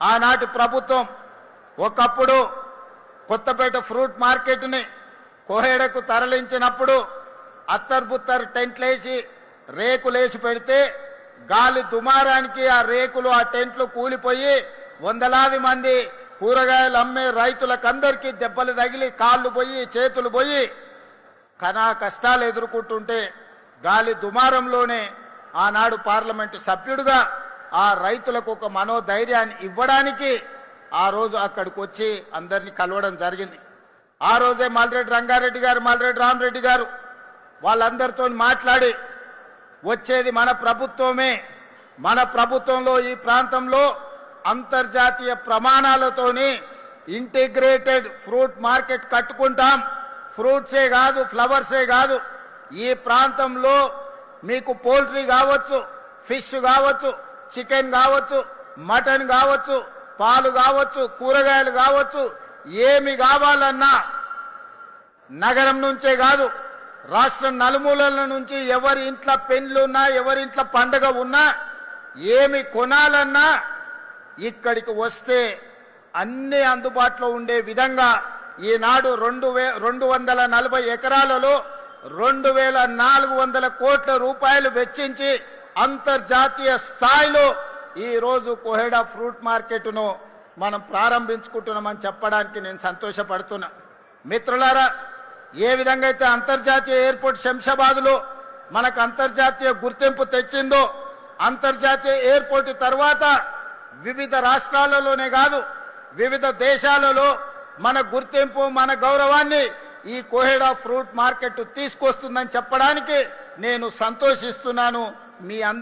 ఆనాటి ప్రభుత్వం ఒకప్పుడు కొత్తపేట ఫ్రూట్ మార్కెట్ని కోహెడకు తరలించినప్పుడు అత్తర్బుత్తర్ టెంట్లేసి రేకులేసి పెడితే గాలి దుమారానికి ఆ రేకులు ఆ టెంట్లు కూలిపోయి వందలాది మంది కూరగాయలు అమ్మే రైతులకందరికీ దెబ్బలు తగిలి కాళ్ళు పోయి చేతులు పోయి కష్టాలు ఎదుర్కొంటుంటే గాలి దుమారంలోనే ఆనాడు పార్లమెంటు సభ్యుడిగా ఆ రైతులకు ఒక మనోధైర్యాన్ని ఇవ్వడానికి ఆ రోజు అక్కడికి వచ్చి అందరినీ కలవడం జరిగింది. ఆ రోజే మల్రెడ్డి రంగారెడ్డి గారు, మల్రెడ్డి రామరెడ్డి గారు వాళ్ళందరితో మాట్లాడి వచ్చేది మన ప్రభుత్వమే, మన ప్రభుత్వంలో ఈ ప్రాంతంలో అంతర్జాతీయ ప్రమాణాలతోని ఇంటిగ్రేటెడ్ ఫ్రూట్ మార్కెట్ కట్టుకుంటాం. ఫ్రూట్సే కాదు, ఫ్లవర్సే కాదు, ఈ ప్రాంతంలో మీకు పోల్ట్రీ కావచ్చు, ఫిష్ కావచ్చు, చికెన్ కావచ్చు, మటన్ కావచ్చు, పాలు కావచ్చు, కూరగాయలు కావచ్చు, ఏమి కావాలన్నా నగరం నుంచే కాదు రాష్ట్రం నలుమూలల నుంచి ఎవరి ఇంట్లో పెండ్లున్నా ఎవరి ఇంట్లో పండగ ఉన్నా ఏమి కొనాలన్నా ఇక్కడికి వస్తే అన్ని అందుబాటులో ఉండే విధంగా ఈనాడు 240 ఎకరాలలో 2400 కోట్ల రూపాయలు వెచ్చించి అంతర్జాతీయ స్థాయిలో ఈ రోజు కోహెడా ఫ్రూట్ మార్కెట్ను మనం ప్రారంభించుకుంటున్నామని చెప్పడానికి నేను సంతోషపడుతున్నా. మిత్రులారా, ఏ విధంగా అయితే అంతర్జాతీయ ఎయిర్పోర్ట్ శంషాబాద్లో మనకు అంతర్జాతీయ గుర్తింపు తెచ్చిందో, అంతర్జాతీయ ఎయిర్పోర్ట్ తర్వాత వివిధ రాష్ట్రాలలోనే కాదు వివిధ దేశాలలో మన గుర్తింపు, మన గౌరవాన్ని ఈ కోహెడా ఫ్రూట్ మార్కెట్ తీసుకొస్తుందని చెప్పడానికి నేను సంతోషిస్తున్నాను. మీ